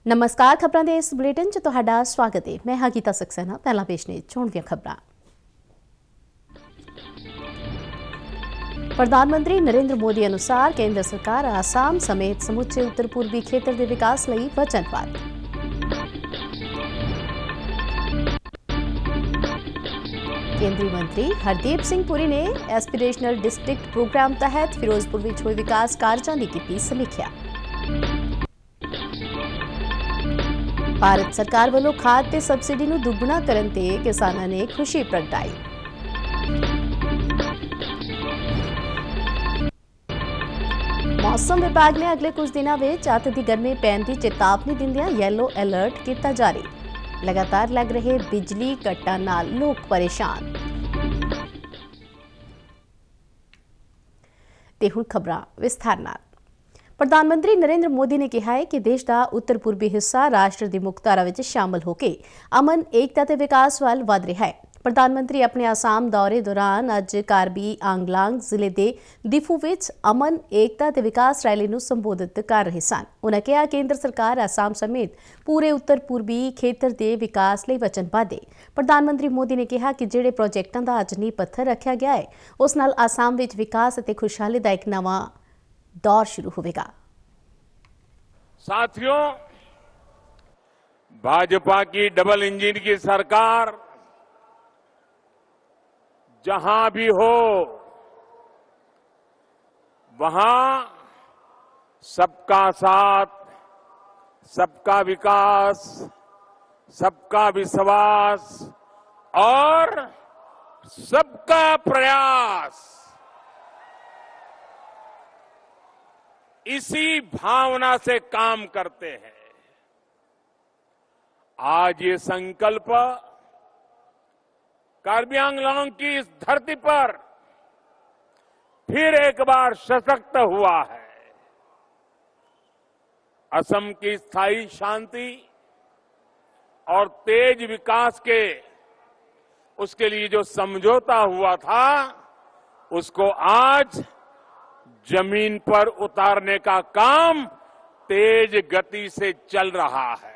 नमस्कार, खबरों के इस बुलेटिन च तुहाडा स्वागत है। मैं हाँ गीता सक्सेना। पहला पेश ने चोण ਦੀਆਂ खबरां। प्रधानमंत्री नरेंद्र मोदी अनुसार केंद्र सरकार आसाम समेत समुचे उत्तर पूर्वी खेतर के विकास लई वचनबद्ध। केंद्रीय मंत्री हरदीप सिंह पुरी ने एस्पिरेशनल डिस्ट्रिक्ट प्रोग्राम तहत फिरोजपुर में होए विकास कार्यां की की समीक्षा। भारत सरकार वालों खाद ते सबसिडी नूं दुगना करन ते किसानां ने खुशी प्रगटाई। मौसम विभाग ने अगले कुछ दिनों में अति दी गर्मी पैण की चेतावनी दिंदियां येलो अलर्ट किया जारी। लगातार लग रहे बिजली कट्टां नाल लोग परेशान। ते हुण खबरां विस्तार नाल। प्रधानमंत्री नरेंद्र मोदी ने कहा है कि देश का उत्तर पूर्वी हिस्सा राष्ट्र की मुख्यधारा में शामिल होकर अमन एकता ते विकास वाल वध रहा है। प्रधानमंत्री अपने आसाम दौरे दौरान अज कार्बी आंगलांग जिले के दिफू विच अमन एकता ते विकास रैली नूं संबोधित कर रहे सन। उन्होंने कहा केंद्र सरकार आसाम समेत पूरे उत्तर पूर्वी खेतर के विकास लई वचनबद्ध है। प्रधानमंत्री मोदी ने कहा कि जिहड़े प्रोजेक्टां दा अज नींह पत्थर रखा गया है उस नाल आसाम विच विकास ते खुशहाली दा एक नवां दौर शुरू होगा। साथियों, भाजपा की डबल इंजन की सरकार जहां भी हो वहां सबका साथ, सबका विकास, सबका विश्वास और सबका प्रयास, इसी भावना से काम करते हैं। आज ये संकल्प कार्बी आंगलांग की इस धरती पर फिर एक बार सशक्त हुआ है। असम की स्थायी शांति और तेज विकास के उसके लिए जो समझौता हुआ था उसको आज जमीन पर उतारने का काम तेज गति से चल रहा है।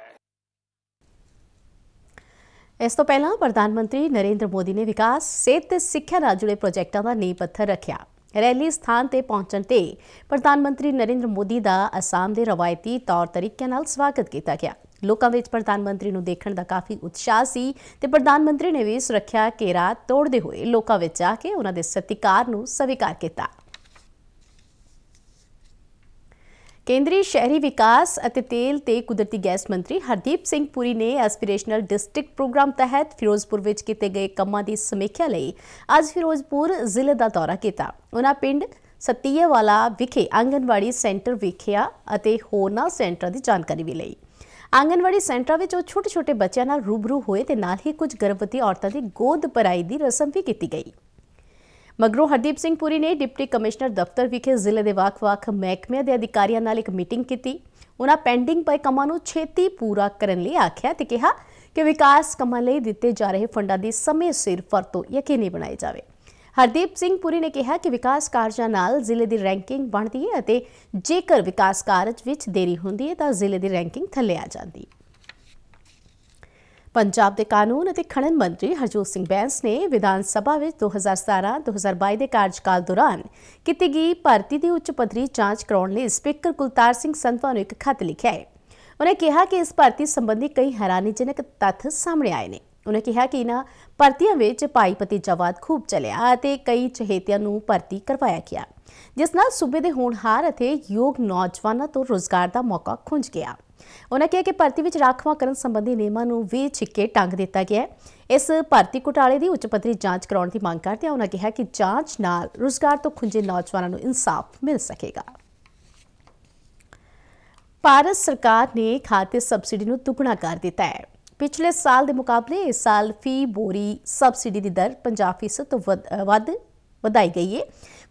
इस तो पहला प्रधानमंत्री नरेंद्र मोदी ने विकास सेहत ते सिक्ख्या नाल जुड़े प्रोजेक्टां दा नींह पत्थर रखिया। रैली स्थान ते पहुंचण ते प्रधानमंत्री नरेंद्र मोदी दा असम दे रवायती तौर तरीके नाल स्वागत किया गया। लोकां विच प्रधानमंत्री नूं देखण दा काफी उत्साह सी ते प्रधानमंत्री ने भी सुरक्षा घेरा तोड़दे होए लोकां विच आके उन्हां दे सत्कार नूं स्वीकार किया। केंद्रीय शहरी विकास अते तेल ते कुदरती गैस मंत्री हरदीप सिंह पुरी ने एस्पिरेशनल डिस्ट्रिक्ट प्रोग्राम तहत फिरोजपुर विच कीते गए कामां दी समीक्षा लई अज फिरोजपुर जिले का दौरा किया। उन्हां पिंड सतीयावाला विखे आंगनवाड़ी सेंटर वेखिया अते होरनां सेंटरां दी जानकारी भी लई। आंगनवाड़ी सेंटरां विच छोटे छोटे बच्चों नाल रूबरू होए ते नाल ही कुछ गर्भवती औरतां दी गोद भराई दी रस्म भी की गई। मगरों हरदीप सिंह पुरी ने डिप्टी कमिश्नर दफ्तर विखे जिले के ਵੱਖ-ਵੱਖ महकमिਆਂ के अधिकारियों नाल एक मीटिंग की। उन्हां पेंडिंग पए कामां नूं छेती पूरा करने लई आख्या ते कहा कि विकास कामां लई दिते जा रहे फंडां दी समय सिर वरतों यकीनी बनाई जाए। हरदीप सिंह पुरी ने कहा कि विकास कार्यां नाल जिले की रैंकिंग बढ़ती है अते जेकर विकास कार्य विच देरी हुंदी है तां जिले की रैंकिंग थल्ले आ जाती। पंजाब के कानून और खनन मंत्री हरजोत सिंह बैंस ने विधान सभा में 2017-2022 के कार्यकाल दौरान की गई भर्ती की उच्च पद्धरी जांच कराने लिए स्पीकर कुलतार सिंह संधवा ने एक खत लिखा है। उन्हें कहा कि इस भर्ती संबंधी कई हैरानीजनक तथ्य सामने आए हैं। उन्हें कहा कि इन्हां भर्तियों में पाई भतीजावाद खूब चलिया और कई चहेतियां नूं भर्ती करवाया गया जिस नाल सूबे के होनहार और योग नौजवानों तो रोजगार का मौका खुंज गया। उन्होंने कहा कि भर्ती में राखवांकरण संबंधी नियमों को भी छिक्के टंग दिता गया है। इस भर्ती घोटाले की उच्च पद्धरी जांच कराने की मांग करते उन्होंने कहा कि जांच नाल रोजगार तो खुंजे नौजवानों को इंसाफ मिल सकेगा। भारत सरकार ने खाद्य सबसिडी को दुगना कर दिता है। पिछले साल के मुकाबले इस साल फी बोरी सबसिडी की दर 50% तो वध वधाई गई है।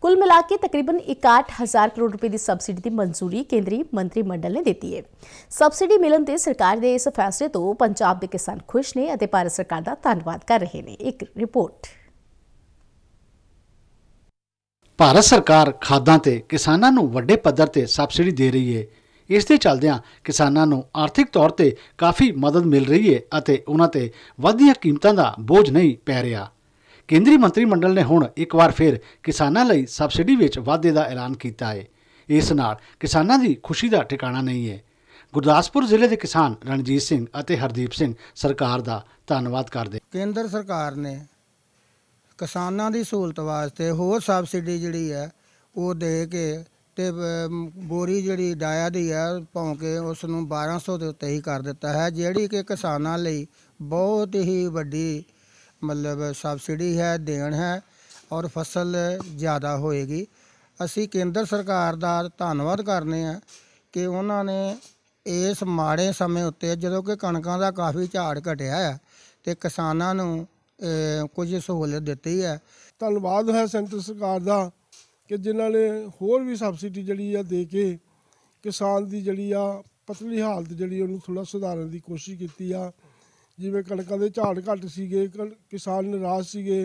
कुल मिला के तकरीबन 61,000 करोड़ रुपए की सबसिडी की मंजूरी केंद्रीय मंत्रिमंडल ने दी है। सबसिडी मिलन ते सरकार के इस फैसले तो पंजाब के किसान खुश ने और भारत सरकार का धन्यवाद कर रहे हैं। एक रिपोर्ट। भारत सरकार खादां ते किसानां नूं वड्डे पद्धर ते सबसिडी दे रही है। इस दे चलदिआं किसानां नूं आर्थिक तौर ते काफ़ी मदद मिल रही है अते उन्हां ते वधदिआं कीमतां दा बोझ नहीं पै रहा। केंद्री मंत्रिमंडल ने हुण एक बार फिर किसानां लई सबसिडी विच वाधे दा ऐलान कीता है। इस नाल किसानां दी खुशी दा ठिकाना नहीं है। गुरदासपुर जिले के किसान रणजीत सिंह अते हरदीप सिंह सरकार दा धन्नवाद करदे। केंद्र सरकार ने किसानां दी सहूलत वास्ते होर सबसिडी जिहड़ी है वो दे के ते बोरी जिहड़ी डाया दी है भौं के उस नूं 1200 ਦੇ ਉੱਤੇ ਹੀ ਕਰ ਦਿੱਤਾ ਹੈ, ਜਿਹੜੀ ਕਿ ਕਿਸਾਨਾਂ ਲਈ ਬਹੁਤ ਹੀ ਵੱਡੀ मतलब सबसिडी है, देन है और फसल ज़्यादा होएगी। असी केंद्र सरकार दा धन्नवाद करने हैं कि उन्होंने इस माड़े समय उत्ते जदों कि कणकां दा काफ़ी झाड़ घटिया है ते किसानां नूं कुछ सहूलत दित्ती है। धन्नवाद है सेंटर सरकार दा कि जिन्हां ने होर भी सबसिडी जिहड़ी आ दे के किसान दी जिहड़ी आ पतली हालत जिहड़ी उहनूं थोड़ा सुधारन दी कोशिश कीती आ। जिवें कणकां दे झाड़ घट सीगे, किसान निराश सीगे,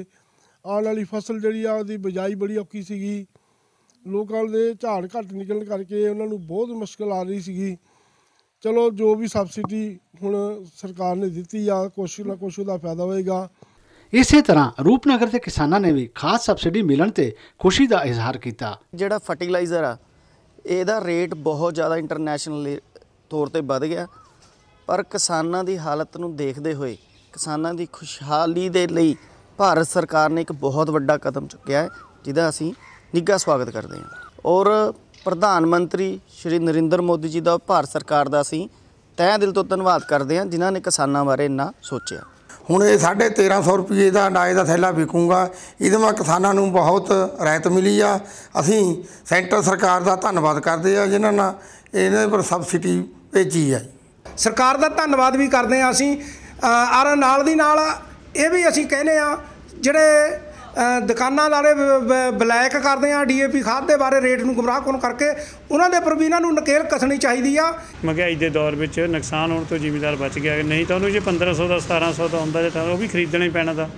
आउण वाली फसल जिहड़ी आ उहदी बिजाई बड़ी औखी सीगी, लोकां दे झाड़ घट निकलण करके उहनां नूं बहुत मुश्किल आ रही सीगी। चलो जो भी सबसिडी हुण सरकार ने दित्ती आ कुछ ना कुछ उहदा फायदा होएगा। इसे तरह रूपनगर के किसानां ने भी खास सबसिडी मिलण ते खुशी दा इजहार कीता। जिहड़ा फर्टिलाइज़र आ इहदा रेट बहुत ज़्यादा इंटरनैशनल तौर ते वध गया, पर किसानां दी हालत नूं देखदे होए किसानां दी खुशहाली दे लई भारत सरकार ने एक बहुत वड्डा कदम चुक्या है, जिहदा असीं निੱਘਾ स्वागत करते हैं। और प्रधानमंत्री श्री नरेंद्र मोदी जी का भारत सरकार का असीं तहे दिल तो धन्नवाद करते हैं, जिन्होंने किसानों बारे इन्ना सोचा। ਹੁਣ ਇਹ 1350 ਰੁਪਏ ਦਾ ਅਨਾਜ ਦਾ ਥੈਲਾ ਵਿਕੂਗਾ, ਇਹਦੇ ਨਾਲ ਕਿਸਾਨਾਂ ਨੂੰ ਬਹੁਤ ਰਾਹਤ ਮਿਲੀ ਆ। ਅਸੀਂ ਸੈਂਟਰ ਸਰਕਾਰ ਦਾ ਧੰਨਵਾਦ ਕਰਦੇ ਆ ਜਿਨ੍ਹਾਂ ਨਾਲ ਇਹਨਾਂ ਪਰ ਸਬਸਿਡੀ ਭੇਜੀ ਆ। सरकार का धन्नवाद भी करते हैं असी और नाल दी नाल ये भी असी कहने जिहड़े दुकानां वाले ब्लैक करते हैं DAP खाद के बारे रेट नूं गुमराह करके उन्होंने पर भी इन्हों नकेल कसनी चाहिए आ। महंगाई के दौर में नुकसान होने तो जिमीदार बच गया, नहीं तो उन्होंने जो 1500 का 1700 का आउंदा तो वो भी खरीदना ही पैना था,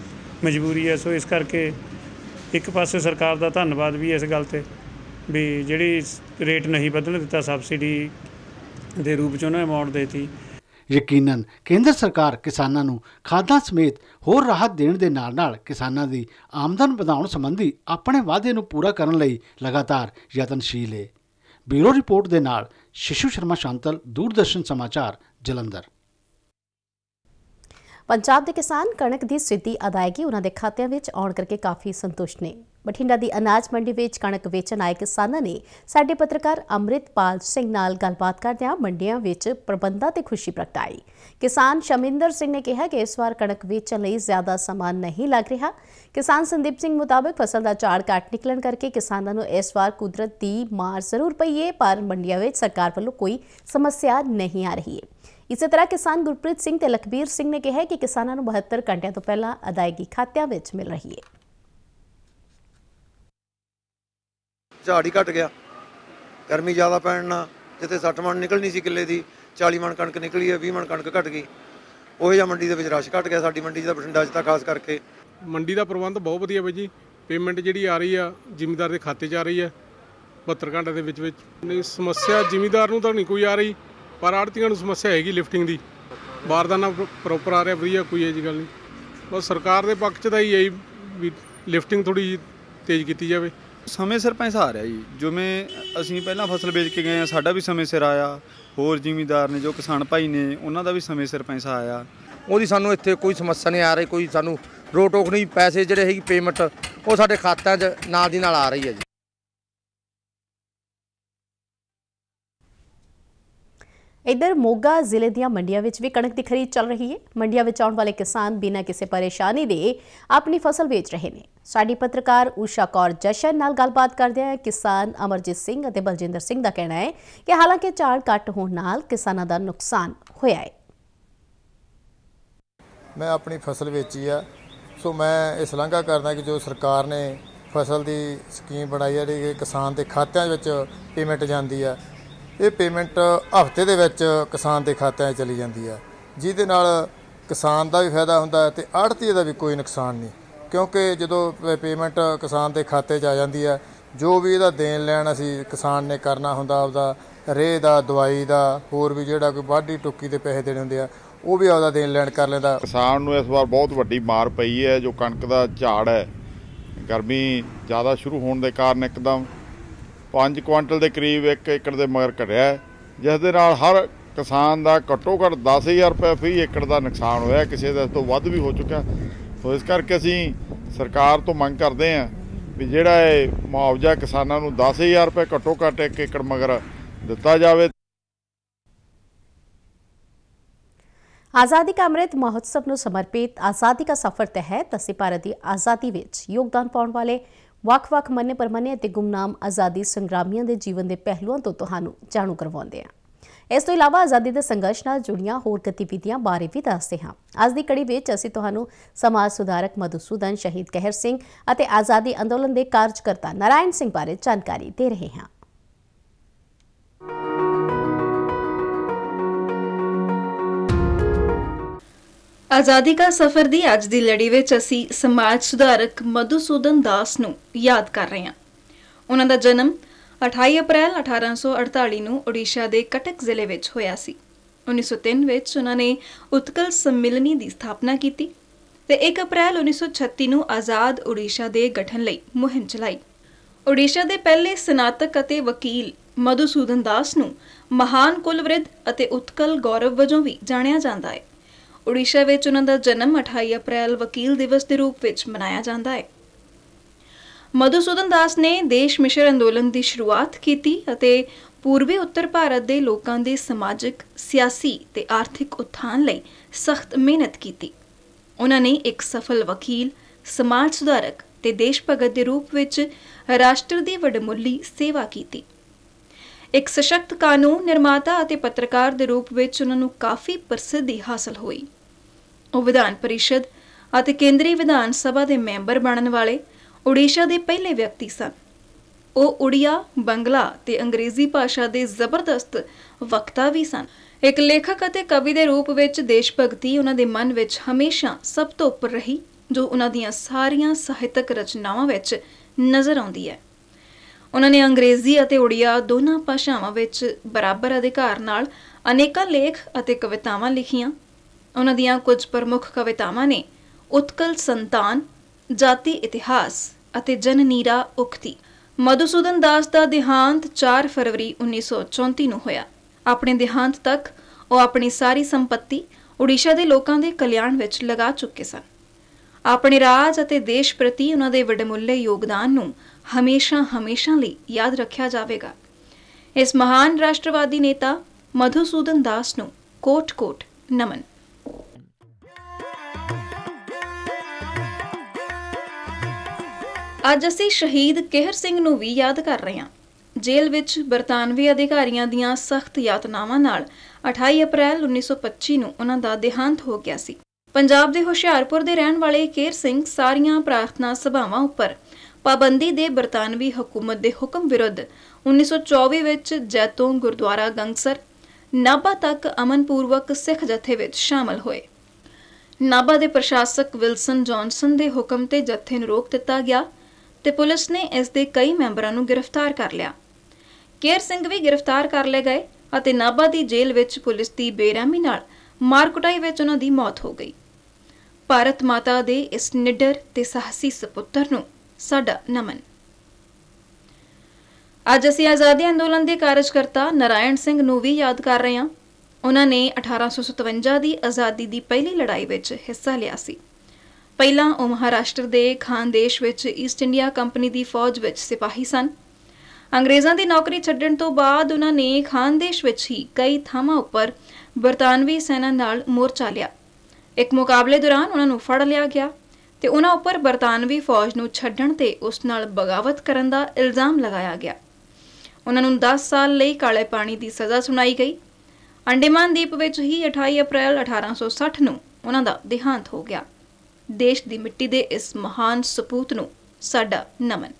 मजबूरी है। सो इस करके एक पासे सरकार का धन्नवाद भी इस गल ते भी जिहड़ी रेट नहीं बदलण दिता, सबसिडी ਦੇ ਰੂਪ 'ਚ ਉਹਨਾਂ ਅਮਾਉਂਟ ਦੇਤੀ। ਯਕੀਨਨ ਕੇਂਦਰ ਸਰਕਾਰ ਕਿਸਾਨਾਂ ਨੂੰ ਖਾਦਾਂ ਸਮੇਤ ਹੋਰ ਰਾਹਤ ਦੇਣ ਦੇ ਨਾਲ-ਨਾਲ ਕਿਸਾਨਾਂ ਦੀ ਆਮਦਨ ਵਧਾਉਣ ਸੰਬੰਧੀ ਆਪਣੇ ਵਾਅਦੇ ਨੂੰ ਪੂਰਾ ਕਰਨ ਲਈ ਲਗਾਤਾਰ ਯਤਨਸ਼ੀਲ ਹੈ। ਬਿਊਰੋ ਰਿਪੋਰਟ ਦੇ ਨਾਲ ਸ਼ਿਸ਼ੂ ਸ਼ਰਮਾ ਸ਼ਾਂਤਲ, ਦੂਰਦਰਸ਼ਨ ਸਮਾਚਾਰ, ਜਲੰਧਰ। पंजाब के किसान कणक की सीधी अदायगी उन्होंने खात्यां विच आउण करके काफ़ी संतुष्ट ने। बठिंडा की अनाज मंडी विच कणक वेचण आए किसानां ने साडे पत्रकार अमृतपाल सिंह नाल गलबात करदिआं मंडियां विच प्रबंधां ते खुशी प्रगटाई। किसान शमिंदर सिंह ने कहा कि इस बार कणक वेचण लई ज़्यादा समा नहीं लग रहा। किसान संदीप सिंह मुताबिक फसल का झाड़ घट निकलण करके किसानां नूं इस बार कुदरत की मार जरूर पई है, पर मंडियां विच सरकार वल्लों कोई समस्या नहीं आ रही है। इसी तरह किसान गुरप्रीत सिंह ते लखबीर सिंह ने कहा कि किसानों को 72 घंटिया तो पहला अदायगी खात्यां विच मिल रही है। झाड़ ही घट गया, गर्मी ज़्यादा पैण नाल जिथे 60 मण निकलनी सी किले की 40 मण कणक निकली है, 20 मण कणक घट गई। ਉਹ ਜਿਹਾ ਮੰਡੀ ਦੇ ਵਿੱਚ ਰਸ਼ ਘਟ ਗਿਆ। ਸਾਡੀ ਮੰਡੀ ਦਾ ਬਠਿੰਡਾ 'ਚ ਤਾਂ ਖਾਸ ਕਰਕੇ ਮੰਡੀ ਦਾ ਪ੍ਰਬੰਧ ਬਹੁਤ ਵਧੀਆ ਬਾਈ ਜੀ। ਪੇਮੈਂਟ ਜਿਹੜੀ ਆ ਰਹੀ ਆ ਜ਼ਿਮੀਂਦਾਰ ਦੇ ਖਾਤੇ 'ਚ ਆ ਰਹੀ ਹੈ 72 ਘੰਟੇ ਦੇ ਵਿੱਚ। ਨਹੀਂ ਸਮੱਸਿਆ ਜ਼ਿਮੀਂਦਾਰ ਨੂੰ ਤਾਂ ਨਹੀਂ ਕੋਈ ਆ ਰਹੀ, ਪਰ ਆੜ੍ਹਤੀਆਂ ਨੂੰ ਸਮੱਸਿਆ ਹੈਗੀ ਲਿਫਟਿੰਗ ਦੀ। ਬਾਰਦਾਨਾ ਪ੍ਰੋਪਰ ਆ ਰਿਹਾ ਵਧੀਆ, ਕੋਈ ਇਹੋ ਜਿਹੀ ਗੱਲ ਨਹੀਂ। ਬਸ ਸਰਕਾਰ ਦੇ ਪੱਖ 'ਚ ਤਾਂ ਹੀ ਹੈ ਵੀ ਲਿਫਟਿੰਗ ਥੋੜ੍ਹੀ ਜਿਹੀ ਤੇਜ਼ ਕੀਤੀ ਜਾਵੇ। ਸਮੇਂ ਸਿਰ ਪੈਸਾ ਆ ਰਿਹਾ ਜੀ। ਜਿਵੇਂ ਅਸੀਂ ਪਹਿਲਾਂ ਫਸਲ ਵੇਚ ਕੇ ਗਏ ਹਾਂ, ਸਾਡਾ ਵੀ ਸਮੇਂ ਸਿਰ ਆਇਆ। ਹੋਰ ਜ਼ਿਮੀਂਦਾਰ ਨੇ ਜੋ ਕਿਸਾਨ ਭਾਈ ਨੇ ਉਹਨਾਂ ਦਾ ਵੀ ਸਮੇਂ ਸਿਰ ਪੈਸਾ ਆਇਆ। ਉਹਦੀ ਸਾਨੂੰ ਇੱਥੇ ਕੋਈ ਸਮੱਸਿਆ ਨਹੀਂ ਆ ਰਹੀ, ਕੋਈ ਸਾਨੂੰ ਰੋਕ ਟੋਕ ਨਹੀਂ। ਪੈਸੇ ਜਿਹੜੇ ਹੈਗੀ ਪੇਮੈਂਟ ਉਹ ਸਾਡੇ ਖਾਤਿਆਂ 'ਚ ਨਾਲ ਦੀ ਨਾਲ ਆ ਰਹੀ ਹੈ ਜੀ। इधर मोगा जिले ਦੀਆਂ ਮੰਡੀਆਂ ਵਿੱਚ ਵੀ ਕਣਕ ਦੀ ਖਰੀਦ ਚੱਲ ਰਹੀ ਹੈ। ਮੰਡੀਆਂ ਵਿੱਚ ਆਉਣ ਵਾਲੇ ਕਿਸਾਨ ਬਿਨਾਂ ਕਿਸੇ ਪਰੇਸ਼ਾਨੀ ਦੇ ਆਪਣੀ ਫਸਲ ਵੇਚ ਰਹੇ ਨੇ। ਸਾਡੀ ਪੱਤਰਕਾਰ ਊਸ਼ਾ ਕੌਰ ਜਸ਼ਨ ਨਾਲ ਗੱਲਬਾਤ ਕਰਦਿਆਂ ਕਿਸਾਨ ਅਮਰਜੀਤ ਸਿੰਘ ਅਤੇ ਬਲਜਿੰਦਰ ਸਿੰਘ ਦਾ ਕਹਿਣਾ ਹੈ ਕਿ ਹਾਲਾਂਕਿ ਝਾੜ ਘੱਟ ਹੋਣ ਨਾਲ ਕਿਸਾਨਾਂ ਦਾ ਨੁਕਸਾਨ ਹੋਇਆ ਹੈ। ਮੈਂ ਆਪਣੀ ਫਸਲ ਵੇਚੀ ਆ, ਸੋ ਮੈਂ ਇਹ ਸ਼ਲਾਘਾ ਕਰਦਾ ਕਿ ਜੋ ਸਰਕਾਰ ਨੇ ਫਸਲ ਦੀ ਸਕੀਮ ਬਣਾਈ ਹੈ ਜਿਹੜੀ ਕਿਸਾਨ ਦੇ ਖਾਤਿਆਂ ਵਿੱਚ ਪੇਮੈਂਟ ਜਾਂਦੀ ਆ। ਇਹ ਪੇਮੈਂਟ ਹਫ਼ਤੇ ਦੇ ਵਿੱਚ ਕਿਸਾਨ ਦੇ ਖਾਤਿਆਂ 'ਚ ਚਲੀ ਜਾਂਦੀ ਹੈ, ਜਿਹਦੇ ਨਾਲ ਕਿਸਾਨ ਦਾ ਵੀ ਫਾਇਦਾ ਹੁੰਦਾ ਹੈ ਅਤੇ ਆੜ੍ਹਤੀਏ ਦਾ ਵੀ ਕੋਈ ਨੁਕਸਾਨ ਨਹੀਂ। ਕਿਉਂਕਿ ਜਦੋਂ ਪੇਮੈਂਟ ਕਿਸਾਨ ਦੇ ਖਾਤੇ 'ਚ ਆ ਜਾਂਦੀ ਹੈ, ਜੋ ਵੀ ਇਹਦਾ ਦੇਣ ਲੈਣ ਅਸੀਂ ਕਿਸਾਨ ਨੇ ਕਰਨਾ ਹੁੰਦਾ ਆਪਦਾ ਰੇਹ ਦਾ, ਦਵਾਈ ਦਾ, ਹੋਰ ਵੀ ਜਿਹੜਾ ਕੋਈ ਵਾਢੀ ਟੁੱਕੀ ਦੇ ਪੈਸੇ ਦੇਣੇ ਹੁੰਦੇ ਆ ਉਹ ਵੀ ਆਪਦਾ ਦੇਣ ਲੈਣ ਕਰ ਲੈਂਦਾ। ਕਿਸਾਨ ਨੂੰ ਇਸ ਵਾਰ ਬਹੁਤ ਵੱਡੀ ਮਾਰ ਪਈ ਹੈ। ਜੋ ਕਣਕ ਦਾ ਝਾੜ ਹੈ, ਗਰਮੀ ਜ਼ਿਆਦਾ ਸ਼ੁਰੂ ਹੋਣ ਦੇ ਕਾਰਨ ਇੱਕਦਮ 5 ਕੁਆਂਟਲ ਦੇ ਕਰੀਬ 1 ਏਕੜ ਦੇ ਮਗਰ ਘਟਿਆ, ਜਿਸ ਦੇ ਨਾਲ ਹਰ ਕਿਸਾਨ ਦਾ ਘੱਟੋ ਘੱਟ 10,000 ਰੁਪਏ ਫੀ ਏਕੜ ਦਾ ਨੁਕਸਾਨ ਹੋਇਆ, ਕਿਸੇ ਦਾ ਇਸ ਤੋਂ ਵੱਧ ਵੀ ਹੋ ਚੁੱਕਿਆ। ਸੋ ਇਸ ਕਰਕੇ ਅਸੀਂ ਸਰਕਾਰ ਤੋਂ ਮੰਗ ਕਰਦੇ ਹਾਂ ਵੀ ਜਿਹੜਾ ਇਹ ਮੁਆਵਜ਼ਾ ਕਿਸਾਨਾਂ ਨੂੰ 10,000 ਰੁਪਏ ਘੱਟੋ ਘੱਟ 1 ਏਕੜ ਮਗਰ ਦਿੱਤਾ ਜਾਵੇ। ਆਜ਼ਾਦੀ ਕਾ ਅੰਮ੍ਰਿਤ ਮਹੋਤਸਵ ਨੂੰ ਸਮਰਪਿਤ ਆਜ਼ਾਦੀ ਕਾ ਸਫ਼ਰ ਤਹਿਤ ਅਸੀਂ ਭਾਰਤ ਦੀ ਆਜ਼ਾਦੀ ਵਿੱਚ ਯੋਗਦਾਨ ਪਾਉਣ ਵਾਲੇ ਵੱਖ-ਵੱਖ ਮੰਨੇ ਪ੍ਰਮੰਨੇ ਅਤੇ ਗੁੰਮਨਾਮ ਆਜ਼ਾਦੀ ਸੰਗਰਾਮੀਆਂ ਦੇ ਜੀਵਨ ਦੇ ਪਹਿਲੂਆਂ ਤੋਂ ਤੁਹਾਨੂੰ ਜਾਣੂ ਕਰਵਾਉਂਦੇ ਹਾਂ। ਇਸ ਤੋਂ ਇਲਾਵਾ ਆਜ਼ਾਦੀ ਦੇ ਸੰਘਰਸ਼ ਨਾਲ ਜੁੜੀਆਂ ਹੋਰ ਗਤੀਵਿਧੀਆਂ ਬਾਰੇ ਵੀ ਦੱਸਦੇ ਹਾਂ। ਅੱਜ ਦੀ ਕੜੀ ਵਿੱਚ ਅਸੀਂ ਤੁਹਾਨੂੰ ਸਮਾਜ ਸੁਧਾਰਕ ਮਧੂਸੂਦਨ, ਸ਼ਹੀਦ ਕਹਿਰ ਸਿੰਘ ਅਤੇ ਆਜ਼ਾਦੀ ਅੰਦੋਲਨ ਦੇ ਕਾਰਜਕਰਤਾ ਨਾਰਾਇਣ ਸਿੰਘ ਬਾਰੇ ਜਾਣਕਾਰੀ ਦੇ ਰਹੇ ਹਾਂ। आज़ादी का सफ़र दी अज दी लड़ी विच असी समाज सुधारक मधुसूदन दास नूं याद कर रहे हैं। उन्हां दा जन्म 28 अप्रैल 1848 नूं ओडिशा दे कटक जिले विच होया सी। 1903 विच उन्हां ने उत्कल सम्मिलनी दी स्थापना कीती ते 1 अप्रैल 1936 नूं आज़ाद ओडिशा दे गठन लई मुहिम चलाई। ओडिशा दे पहले स्नातक अते वकील मधुसूदन दास नूं महान कुलवृद्ध अते उत्कल गौरव वजों भी जाणिया जांदा है। ओडिशा विच उन्हां दा जन्म 28 अप्रैल वकील दिवस के रूप में मनाया जाता है। मधुसूदन दास ने देश मिशन अंदोलन की शुरुआत की अते पूर्वी उत्तर भारत के लोगों के समाजिक, सियासी ते आर्थिक उत्थान लई सख्त मेहनत की। उन्होंने एक सफल वकील, समाज सुधारक ते देश भगत के रूप में राष्ट्र की वडमुली सेवा की। एक सशक्त कानून निर्माता अते पत्रकार के रूप में उन्होंने काफ़ी प्रसिद्धि हासिल हुई। ਉਹ ਵਿਧਾਨ परिषद ਅਤੇ ਕੇਂਦਰੀ ਵਿਧਾਨ ਸਭਾ ਦੇ ਮੈਂਬਰ ਬਣਨ ਵਾਲੇ ਓਡੀਸ਼ਾ ਦੇ ਪਹਿਲੇ ਵਿਅਕਤੀ ਸਨ। ਉਹ ਉੜੀਆ, ਬੰਗਲਾ ਤੇ ਅੰਗਰੇਜ਼ੀ ਭਾਸ਼ਾ ਦੇ ਜ਼ਬਰਦਸਤ ਵਕਤਾ ਵੀ ਸਨ। ਇੱਕ ਲੇਖਕ ਅਤੇ ਕਵੀ ਦੇ ਰੂਪ ਵਿੱਚ ਦੇਸ਼ ਭਗਤੀ ਉਹਨਾਂ ਦੇ ਮਨ ਵਿੱਚ ਹਮੇਸ਼ਾ ਸਭ ਤੋਂ ਉੱਪਰ ਰਹੀ, ਜੋ ਉਹਨਾਂ ਦੀਆਂ ਸਾਰੀਆਂ ਸਾਹਿਤਕ ਰਚਨਾਵਾਂ ਵਿੱਚ ਨਜ਼ਰ ਆਉਂਦੀ ਹੈ। ਉਹਨਾਂ ਨੇ ਅੰਗਰੇਜ਼ੀ ਅਤੇ ਉੜੀਆ ਦੋਨਾਂ ਭਾਸ਼ਾਵਾਂ ਵਿੱਚ ਬਰਾਬਰ ਅਧਿਕਾਰ ਨਾਲ ਅਨੇਕਾਂ ਲੇਖ ਅਤੇ ਕਵਿਤਾਵਾਂ ਲਿਖੀਆਂ। ਉਹਨਾਂ ਦੀਆਂ ਕੁਝ ਪ੍ਰਮੁੱਖ ਕਵਿਤਾਵਾਂ ਨੇ ਉਤਕਲ ਸੰਤਾਨ, ਜਾਤੀ ਇਤਿਹਾਸ ਅਤੇ ਜਨਨੀਰਾ ਉਕਤੀ। ਮਧੂਸੂਦਨ ਦਾਸ ਦਾ ਦੇਹਾਂਤ 4 ਫਰਵਰੀ 1934 ਨੂੰ ਹੋਇਆ। ਆਪਣੇ ਦੇਹਾਂਤ ਤੱਕ ਉਹ ਆਪਣੀ ਸਾਰੀ ਸੰਪत्ति ਓਡੀਸ਼ਾ ਦੇ ਲੋਕਾਂ ਦੇ ਕਲਿਆਣ ਵਿੱਚ ਲਗਾ ਚੁੱਕੇ ਸਨ। ਆਪਣੇ ਰਾਜ ਅਤੇ ਦੇਸ਼ ਪ੍ਰਤੀ ਉਹਨਾਂ ਦੇ ਵਡਮੁੱਲੇ ਯੋਗਦਾਨ ਨੂੰ ਹਮੇਸ਼ਾ ਲਈ ਯਾਦ ਰੱਖਿਆ ਜਾਵੇਗਾ। ਇਸ ਮਹਾਨ ਰਾਸ਼ਟਰਵਾਦੀ ਨੇਤਾ ਮਧੂਸੂਦਨ ਦਾਸ ਨੂੰ ਕੋਟ-ਕੋਟ ਨਮਨ। ਅੱਜ ਅਸੀਂ ਸ਼ਹੀਦ ਕਹਿਰ ਸਿੰਘ ਨੂੰ ਵੀ ਯਾਦ ਕਰ ਰਹੇ ਹਾਂ। ਜੇਲ੍ਹ ਵਿੱਚ ਬਰਤਾਨਵੀ ਅਧਿਕਾਰੀਆਂ ਦੀਆਂ ਸਖਤ ਯਾਤਨਾਵਾਂ ਨਾਲ 28 ਅਪ੍ਰੈਲ 1925 ਨੂੰ ਉਹਨਾਂ ਦਾ ਦੇਹਾਂਤ ਹੋ ਗਿਆ ਸੀ। ਪੰਜਾਬ ਦੇ ਹੁਸ਼ਿਆਰਪੁਰ ਦੇ ਰਹਿਣ ਵਾਲੇ ਕਹਿਰ ਸਿੰਘ ਸਾਰੀਆਂ ਪ੍ਰਾਰਥਨਾ ਸਭਾਵਾਂ ਉੱਪਰ ਪਾਬੰਦੀ ਦੇ ਬਰਤਾਨਵੀ ਹਕੂਮਤ ਦੇ ਹੁਕਮ ਵਿਰੁੱਧ 1924 ਵਿੱਚ ਜੈਤੋਂ ਗੁਰਦੁਆਰਾ ਗੰਗਸਰ ਨਾਭਾ ਤੱਕ ਅਮਨਪੂਰਵਕ ਸਿੱਖ ਜਥੇ ਵਿੱਚ ਸ਼ਾਮਲ ਹੋਏ। ਨਾਭਾ ਦੇ ਪ੍ਰਸ਼ਾਸਕ ਵਿਲਸਨ ਜੌਨਸਨ ਦੇ ਹੁਕਮ ਤੇ ਜਥੇ ਨੂੰ ਰੋਕ ਦਿੱਤਾ ਗਿਆ ਤੇ ਪੁਲਿਸ ਨੇ ਇਸ ਦੇ ਕਈ ਮੈਂਬਰਾਂ ਨੂੰ ਗ੍ਰਿਫਤਾਰ ਕਰ ਲਿਆ। ਕਹਿਰ ਸਿੰਘ ਵੀ ਗ੍ਰਿਫਤਾਰ ਕਰ ਲਏ ਗਏ ਅਤੇ ਨਾਭਾ ਦੀ ਜੇਲ੍ਹ ਵਿੱਚ ਪੁਲਿਸ ਦੀ ਬੇਰਹਿਮੀ ਨਾਲ ਮਾਰ ਕੁਟਾਈ ਵਿੱਚ ਉਹਨਾਂ ਦੀ ਮੌਤ ਹੋ ਗਈ। ਭਾਰਤ ਮਾਤਾ ਦੇ ਇਸ ਨਿਡਰ ਤੇ ਸਾਹਸੀ ਸਪੁੱਤਰ ਨੂੰ ਸਾਡਾ ਨਮਨ। ਅੱਜ ਅਸੀਂ ਆਜ਼ਾਦੀ ਅੰਦੋਲਨ ਦੇ ਕਾਰਜਕਰਤਾ ਨਾਰਾਇਣ ਸਿੰਘ ਨੂੰ ਵੀ ਯਾਦ ਕਰ ਰਹੇ ਹਾਂ। ਉਹਨਾਂ ਨੇ 1857 ਦੀ ਆਜ਼ਾਦੀ ਦੀ ਪਹਿਲੀ ਲੜਾਈ ਵਿੱਚ ਹਿੱਸਾ ਲਿਆ ਸੀ। ਪਹਿਲਾਂ ਉਹ ਮਹਾਰਾਸ਼ਟਰ ਦੇ ਖਾਨਦੇਸ਼ ਵਿੱਚ ਈਸਟ ਇੰਡੀਆ ਕੰਪਨੀ ਦੀ ਫੌਜ ਵਿੱਚ ਸਿਪਾਹੀ ਸਨ। ਅੰਗਰੇਜ਼ਾਂ ਦੀ ਨੌਕਰੀ ਛੱਡਣ ਤੋਂ ਬਾਅਦ ਉਹਨਾਂ ਨੇ ਖਾਨਦੇਸ਼ ਵਿੱਚ ਹੀ ਕਈ ਥਾਵਾਂ ਉੱਪਰ ਬਰਤਾਨਵੀ ਸੈਨਾ ਨਾਲ ਮੋਰਚਾ ਲਿਆ। ਇੱਕ ਮੁਕਾਬਲੇ ਦੌਰਾਨ ਉਹਨਾਂ ਨੂੰ ਫੜ ਲਿਆ ਗਿਆ ਤੇ ਉਹਨਾਂ ਉੱਪਰ ਬਰਤਾਨਵੀ ਫੌਜ ਨੂੰ ਛੱਡਣ ਤੇ ਉਸ ਨਾਲ ਬਗਾਵਤ ਕਰਨ ਦਾ ਇਲਜ਼ਾਮ ਲਗਾਇਆ ਗਿਆ। ਉਹਨਾਂ ਨੂੰ 10 ਸਾਲ ਲਈ ਕਾਲੇ ਪਾਣੀ ਦੀ ਸਜ਼ਾ ਸੁਣਾਈ ਗਈ। ਅੰਡੇਮਾਨ ਦੀਪ ਵਿੱਚ ਹੀ 28 ਅਪ੍ਰੈਲ 1860 ਨੂੰ ਉਹਨਾਂ ਦਾ ਦੇਹਾਂਤ ਹੋ ਗਿਆ। ਦੇਸ਼ ਦੀ ਮਿੱਟੀ ਦੇ ਇਸ ਮਹਾਨ ਸਪੂਤ ਨੂੰ ਸਾਡਾ ਨਮਨ।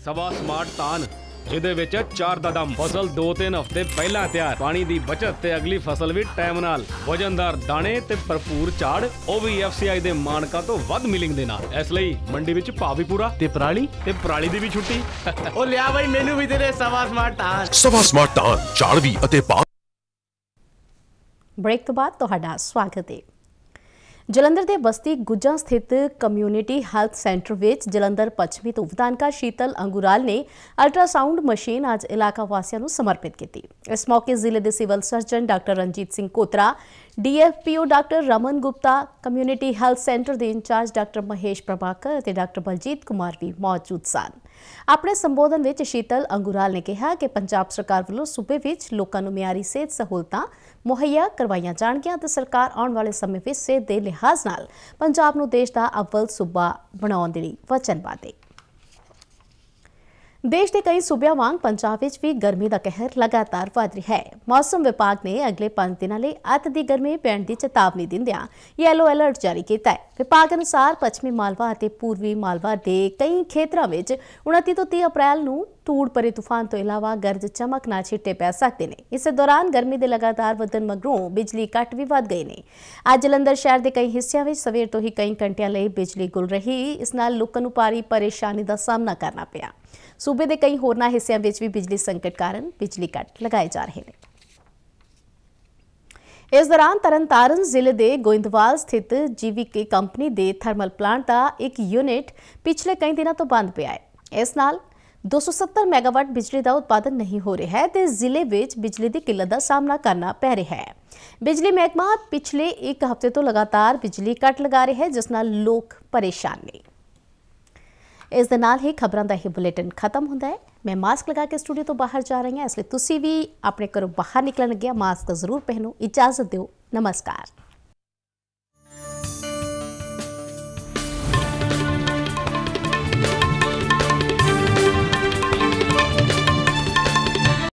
ਸਭਾ ਸਮਾਰਟ ਤਾਨ ਜਿਹਦੇ ਵਿੱਚ 4 ਦਾ ਦਮ ਫਸਲ 2-3 ਹਫ਼ਤੇ ਪਹਿਲਾਂ ਤਿਆਰ, ਪਾਣੀ ਦੀ ਬਚਤ ਤੇ ਅਗਲੀ ਫਸਲ ਵੀ ਟਾਈਮ ਨਾਲ, ਵਜਨਦਾਰ ਦਾਣੇ ਤੇ ਭਰਪੂਰ ਝਾੜ, ਉਹ ਵੀ FCI ਦੇ ਮਾਨਕਾਂ ਤੋਂ ਵੱਧ ਮਿਲਿੰਗ ਦੇ ਨਾਲ। ਇਸ ਲਈ ਮੰਡੀ ਵਿੱਚ ਭਾਅ ਵੀ ਪੂਰਾ ਤੇ ਪਰਾਲੀ ਦੀ ਵੀ ਛੁੱਟੀ। ਉਹ ਲਿਆ ਬਾਈ ਮੈਨੂੰ ਵੀ ਤੇਰੇ ਸਵਾ ਸਮਾਰਟ ਟਾਨ। ਸਵਾ ਸਮਾਰਟ ਟਾਨ ਝਾੜ ਵੀ ਅਤੇ ਭਾਅ। ਬ੍ਰੇਕ ਤੋਂ ਬਾਅਦ ਤੁਹਾਡਾ ਸਵਾਗਤ ਹੈ। ਜਲੰਧਰ ਦੇ ਬਸਤੀ ਗੁੱਜਾ ਸਥਿਤ ਕਮਿਊਨਿਟੀ ਹੈਲਥ ਸੈਂਟਰ ਵਿੱਚ ਜਲੰਧਰ ਪੱਛਮੀ ਤੋਂ ਵਿਧਾਨਕਾ ਸ਼ੀਤਲ ਅੰਗੂਰਾਲ ਨੇ ਅਲਟਰਾਸਾਊਂਡ ਮਸ਼ੀਨ ਅੱਜ ਇਲਾਕਾ ਵਾਸੀਆਂ ਨੂੰ ਸਮਰਪਿਤ ਕੀਤੀ। ਇਸ ਮੌਕੇ ਜ਼ਿਲ੍ਹੇ ਦੇ civil surgeon doctor Ranjit Singh Kotra, DFPO doctor Raman Gupta, community health centre ਦੇ ਇੰਚਾਰਜ ਡਾਕਟਰ ਮਹੇਸ਼ ਪ੍ਰਭਾਕਰ ਅਤੇ ਡਾਕਟਰ ਬਲਜੀਤ ਕੁਮਾਰ ਵੀ ਮੌਜੂਦ ਸਨ। ਆਪਣੇ ਸੰਬੋਧਨ ਵਿੱਚ ਸ਼ੀਤਲ ਅੰਗੂਰਾਲ ਨੇ ਕਿਹਾ ਕਿ ਪੰਜਾਬ ਸਰਕਾਰ ਵੱਲੋਂ ਸੂਬੇ ਵਿੱਚ ਲੋਕਾਂ ਨੂੰ ਮਿਆਰੀ ਸਿਹਤ ਸਹੂਲਤਾਂ ਮੁਹੱਈਆ ਕਰਵਾਈਆਂ ਜਾਣਗੀਆਂ ਅਤੇ ਸਰਕਾਰ ਆਉਣ ਵਾਲੇ ਸਮੇਂ ਵਿੱਚ ਸਿਹਤ ਦੇ ਲਿਹਾਜ਼ ਨਾਲ ਪੰਜਾਬ ਨੂੰ ਦੇਸ਼ ਦਾ ਅਵਲ ਸੂਬਾ ਬਣਾਉਣ ਦੇ ਲਈ ਵਚਨਬੱਧ ਹੈ। देश के कई सूबों वांग पंजाब विच भी गर्मी का कहर लगातार वध रहा है। मौसम विभाग ने अगले 5 दिनों लिए अति दी गर्मी पैण की चेतावनी दिंदियां येलो अलर्ट जारी किया है। विभाग अनुसार पश्चिमी मालवा और पूर्वी मालवा के कई खेत्रों में 29 तो 30 अप्रैल को धूड़ भरे तूफान तो इलावा गरज चमक नाल छिट्टे पै सकते हैं। इस दौरान गर्मी के लगातार वधन मगरों बिजली कट भी वध गए हैं। अज जलंधर शहर के कई हिस्सों में सवेर तो ही कई घंटिया लिए बिजली गुल रही। इस नाल लोकां नूं भारी परेशानी का सामना करना पिया। सूबे के कई होरना हिस्सों में भी बिजली संकट कारण बिजली कट लगाए जा रहे हैं। इस दौरान तरनतारन जिले के गोइंदवाल स्थित GVK कंपनी के थर्मल प्लांट का एक यूनिट पिछले कई दिनों तो बंद पिया है। इस नाल 270 मैगावाट बिजली का उत्पादन नहीं हो रहा है तो जिले में बिजली की किल्लत का सामना करना पै रहा है। बिजली महकमा पिछले एक हफ्ते तो लगातार बिजली कट लगा रहा है जिस नाल लोग परेशान ने। इस दे नाल ही खबरों का यह बुलेटिन खत्म होता है। मैं मास्क लगा के स्टूडियो तो बाहर जा रही हूँ, इसलिए तुसी भी अपने घरों बाहर निकलन लगे मास्क जरूर पहनो। इजाजत दो, नमस्कार।